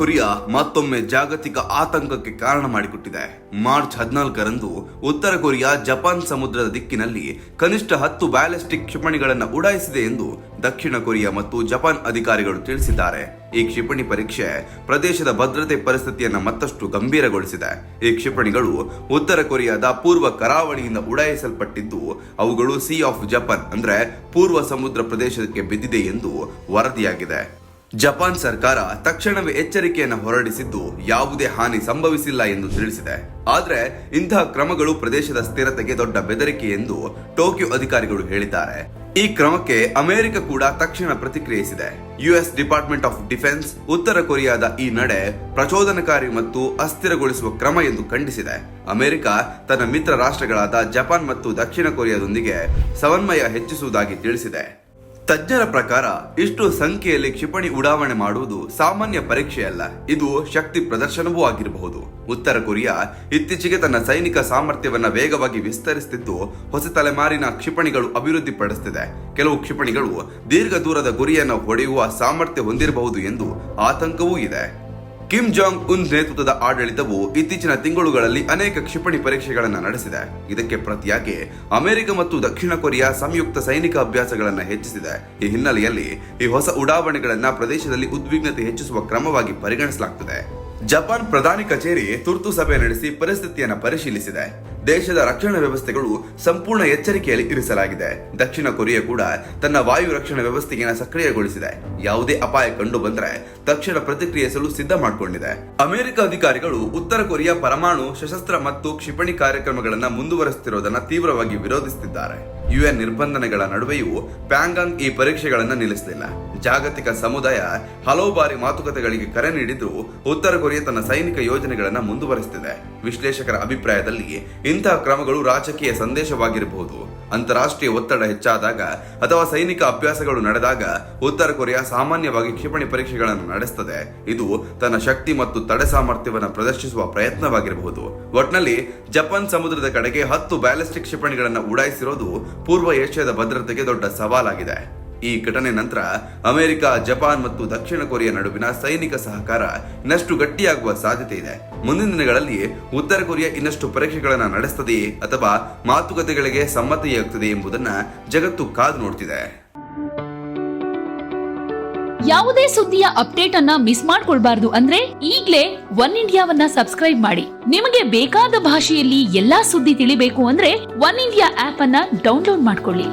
Korea ಮತ್ತೊಮ್ಮೆ ಜಾಗತಿಕ ಆತಂಕಕ್ಕೆ ಕಾರಣ ಮಾಡಿಕೊಟ್ಟಿದೆ. ಮಾರ್ಚ್ 14ರಂದು ಉತ್ತರ ಕೊರಿಯಾ ಜಪಾನ್ ಸಮುದ್ರದ ದಿಕ್ಕಿನಲ್ಲಿ ಕನಿಷ್ಠ 10 ಬ್ಯಾಲಿಸ್ಟಿಕ್ ಕ್ಷಿಪಣಿಗಳನ್ನು ಉಡಾಯಿಸಿದೆ ಎಂದು ದಕ್ಷಿಣ ಕೊರಿಯಾ ಮತ್ತು ಜಪಾನ್ ಅಧಿಕಾರಿಗಳು ತಿಳಿಸಿದ್ದಾರೆ. ಈ ಕ್ಷಿಪಣಿ ಪರೀಕ್ಷೆ ಪ್ರದೇಶದ ಭದ್ರತೆ ಪರಿಸ್ಥಿತಿಯನ್ನು ಮತ್ತಷ್ಟು ಗಂಭೀರಗೊಳಿಸಿದೆ. ಈ ಕ್ಷಿಪಣಿಗಳು ಉತ್ತರ ಕೊರಿಯಾದ ಪೂರ್ವ ಕರಾವಳಿಯಿಂದ ಉಡಾಯಿಸಲ್ಪಟ್ಟಿದ್ದು ಅವುಗಳು ಸೀ ಆಫ್ ಜಪಾನ್ ಅಂದ್ರೆ ಪೂರ್ವ ಸಮುದ್ರ ಪ್ರದೇಶಕ್ಕೆ ಬಿದ್ದಿದೆ ಎಂದು ವರದಿಯಾಗಿದೆ. ಜಪಾನ್ ಸರ್ಕಾರ ತಕ್ಷಣವೇ ಎಚ್ಚರಿಕೆಯನ್ನು ಹೊರಡಿಸಿದ್ದು ಯಾವುದೇ ಹಾನಿ ಸಂಭವಿಸಿಲ್ಲ ಎಂದು ತಿಳಿಸಿದೆ. ಆದರೆ ಇಂತಹ ಕ್ರಮಗಳು ಪ್ರದೇಶದ ಸ್ಥಿರತೆಗೆ ದೊಡ್ಡ ಬೆದರಿಕೆ ಎಂದು ಟೋಕಿಯೋ ಅಧಿಕಾರಿಗಳು ಹೇಳಿದ್ದಾರೆ. ಈ ಕ್ರಮಕ್ಕೆ ಅಮೆರಿಕ ಕೂಡ ತಕ್ಷಣ ಪ್ರತಿಕ್ರಿಯಿಸಿದೆ. ಯುಎಸ್ ಡಿಪಾರ್ಟ್ಮೆಂಟ್ ಆಫ್ ಡಿಫೆನ್ಸ್ ಉತ್ತರ ಕೊರಿಯಾದ ಈ ನಡೆ ಪ್ರಚೋದನಕಾರಿ ಮತ್ತು ಅಸ್ಥಿರಗೊಳಿಸುವ ಕ್ರಮ ಎಂದು ಖಂಡಿಸಿದೆ. ಅಮೆರಿಕ ತನ್ನ ಮಿತ್ರ ರಾಷ್ಟ್ರಗಳಾದ ಜಪಾನ್ ಮತ್ತು ದಕ್ಷಿಣ ಕೊರಿಯಾದೊಂದಿಗೆ ಸಮನ್ವಯ ಹೆಚ್ಚಿಸುವುದಾಗಿ ತಿಳಿಸಿದೆ. ತಜ್ಞರ ಪ್ರಕಾರ ಇಷ್ಟು ಸಂಖ್ಯೆಯಲ್ಲಿ ಕ್ಷಿಪಣಿ ಉಡಾವಣೆ ಮಾಡುವುದು ಸಾಮಾನ್ಯ ಪರೀಕ್ಷೆಯಲ್ಲ, ಇದು ಶಕ್ತಿ ಪ್ರದರ್ಶನವೂ ಆಗಿರಬಹುದು. ಉತ್ತರ ಕೊರಿಯಾ ಇತ್ತೀಚೆಗೆ ತನ್ನ ಸೈನಿಕ ಸಾಮರ್ಥ್ಯವನ್ನ ವೇಗವಾಗಿ ವಿಸ್ತರಿಸುತ್ತಿದ್ದು ಹೊಸ ತಲೆಮಾರಿನ ಕ್ಷಿಪಣಿಗಳು ಅಭಿವೃದ್ಧಿಪಡಿಸುತ್ತಿದೆ. ಕೆಲವು ಕ್ಷಿಪಣಿಗಳು ದೀರ್ಘ ದೂರದ ಗುರಿಯನ್ನು ಹೊಡೆಯುವ ಸಾಮರ್ಥ್ಯ ಹೊಂದಿರಬಹುದು ಎಂದು ಆತಂಕವೂ ಇದೆ. ಕಿಮ್ ಜಾಂಗ್ ಉನ್ ನೇತೃತ್ವದ ಆಡಳಿತವು ಇತ್ತೀಚಿನ ತಿಂಗಳುಗಳಲ್ಲಿ ಅನೇಕ ಕ್ಷಿಪಣಿ ಪರೀಕ್ಷೆಗಳನ್ನು ನಡೆಸಿದೆ. ಇದಕ್ಕೆ ಪ್ರತಿಯಾಗಿ ಅಮೆರಿಕ ಮತ್ತು ದಕ್ಷಿಣ ಕೊರಿಯಾ ಸಂಯುಕ್ತ ಸೈನಿಕ ಅಭ್ಯಾಸಗಳನ್ನು ಹೆಚ್ಚಿಸಿದೆ. ಈ ಹಿನ್ನೆಲೆಯಲ್ಲಿ ಈ ಹೊಸ ಉಡಾವಣೆಗಳನ್ನು ಪ್ರದೇಶದಲ್ಲಿ ಉದ್ವಿಗ್ನತೆ ಹೆಚ್ಚಿಸುವ ಕ್ರಮವಾಗಿ ಪರಿಗಣಿಸಲಾಗುತ್ತದೆ. ಜಪಾನ್ ಪ್ರಧಾನಿ ಕಚೇರಿ ತುರ್ತು ಸಭೆ ನಡೆಸಿ ಪರಿಸ್ಥಿತಿಯನ್ನು ಪರಿಶೀಲಿಸಿದೆ. ದೇಶದ ರಕ್ಷಣಾ ವ್ಯವಸ್ಥೆಗಳು ಸಂಪೂರ್ಣ ಎಚ್ಚರಿಕೆಯಲ್ಲಿ ಇರಿಸಲಾಗಿದೆ. ದಕ್ಷಿಣ ಕೊರಿಯಾ ಕೂಡ ತನ್ನ ವಾಯು ರಕ್ಷಣಾ ವ್ಯವಸ್ಥೆಯನ್ನು ಸಕ್ರಿಯಗೊಳಿಸಿದೆ. ಯಾವುದೇ ಅಪಾಯ ಕಂಡು ಬಂದರೆ ತಕ್ಷಣ ಪ್ರತಿಕ್ರಿಯಿಸಲು ಸಿದ್ಧ ಮಾಡಿಕೊಂಡಿದೆ. ಅಮೆರಿಕ ಅಧಿಕಾರಿಗಳು ಉತ್ತರ ಕೊರಿಯಾ ಪರಮಾಣು ಸಶಸ್ತ್ರ ಮತ್ತು ಕ್ಷಿಪಣಿ ಕಾರ್ಯಕ್ರಮಗಳನ್ನು ಮುಂದುವರೆಸುತ್ತಿರುವುದನ್ನು ತೀವ್ರವಾಗಿ ವಿರೋಧಿಸುತ್ತಿದ್ದಾರೆ. ಯುಎನ್ ನಿರ್ಬಂಧನೆಗಳ ನಡುವೆಯೂ ಪ್ಯಾಂಗಾಂಗ್ ಈ ಪರೀಕ್ಷೆಗಳನ್ನು ನಿಲ್ಲಿಸಲಿಲ್ಲ. ಜಾಗತಿಕ ಸಮುದಾಯ ಹಲವು ಬಾರಿ ಮಾತುಕತೆಗಳಿಗೆ ಕರೆ ನೀಡಿದ್ರೂ ಉತ್ತರ ಕೊರಿಯಾ ತನ್ನ ಸೈನಿಕ ಯೋಜನೆಗಳನ್ನು ಮುಂದುವರೆಸುತ್ತಿದೆ. ವಿಶ್ಲೇಷಕರ ಅಭಿಪ್ರಾಯದಲ್ಲಿ ಇಂತಹ ಕ್ರಮಗಳು ರಾಜಕೀಯ ಸಂದೇಶವಾಗಿರಬಹುದು. ಅಂತಾರಾಷ್ಟ್ರೀಯ ಒತ್ತಡ ಹೆಚ್ಚಾದಾಗ ಅಥವಾ ಸೈನಿಕ ಅಭ್ಯಾಸಗಳು ನಡೆದಾಗ ಉತ್ತರ ಕೊರಿಯಾ ಸಾಮಾನ್ಯವಾಗಿ ಕ್ಷಿಪಣಿ ಪರೀಕ್ಷೆಗಳನ್ನು ನಡೆಸುತ್ತದೆ. ಇದು ತನ್ನ ಶಕ್ತಿ ಮತ್ತು ತಡೆ ಸಾಮರ್ಥ್ಯವನ್ನು ಪ್ರದರ್ಶಿಸುವ ಪ್ರಯತ್ನವಾಗಿರಬಹುದು. ಒಟ್ನಲ್ಲಿ ಜಪಾನ್ ಸಮುದ್ರದ ಕಡೆಗೆ 10 ಬ್ಯಾಲಿಸ್ಟಿಕ್ ಕ್ಷಿಪಣಿಗಳನ್ನು ಉಡಾಯಿಸಿರೋದು ಪೂರ್ವ ಏಷ್ಯಾದ ಭದ್ರತೆಗೆ ದೊಡ್ಡ ಸವಾಲಾಗಿದೆ. ಈ ಘಟನೆ ನಂತರ ಅಮೆರಿಕ, ಜಪಾನ್ ಮತ್ತು ದಕ್ಷಿಣ ಕೊರಿಯಾ ನಡುವಿನ ಸೈನಿಕ ಸಹಕಾರ ಇನ್ನಷ್ಟು ಗಟ್ಟಿಯಾಗುವ ಸಾಧ್ಯತೆ ಇದೆ. ಮುಂದಿನ ದಿನಗಳಲ್ಲಿ ಉತ್ತರ ಕೊರಿಯಾ ಇನ್ನಷ್ಟು ಪರೀಕ್ಷೆಗಳನ್ನು ನಡೆಸುತ್ತದೆಯೇ ಅಥವಾ ಮಾತುಕತೆಗಳಿಗೆ ಸಮ್ಮತಿಯಾಗುತ್ತದೆ ಎಂಬುದನ್ನು ಜಗತ್ತು ಕಾದು ನೋಡ್ತಿದೆ. ಯಾವುದೇ ಸುದ್ದಿಯ ಅಪ್ಡೇಟ್ ಅನ್ನ ಮಿಸ್ ಮಾಡ್ಕೊಳ್ಬಾರ್ದು ಅಂದ್ರೆ ಈಗ್ಲೇ ಒನ್ ಇಂಡಿಯಾವನ್ನ ಸಬ್ಸ್ಕ್ರೈಬ್ ಮಾಡಿ. ನಿಮಗೆ ಬೇಕಾದ ಭಾಷೆಯಲ್ಲಿ ಎಲ್ಲಾ ಸುದ್ದಿ ತಿಳಿಬೇಕು ಅಂದ್ರೆ ಒನ್ ಇಂಡಿಯಾ ಆಪ್ ಅನ್ನ ಡೌನ್ಲೋಡ್ ಮಾಡ್ಕೊಳ್ಳಿ.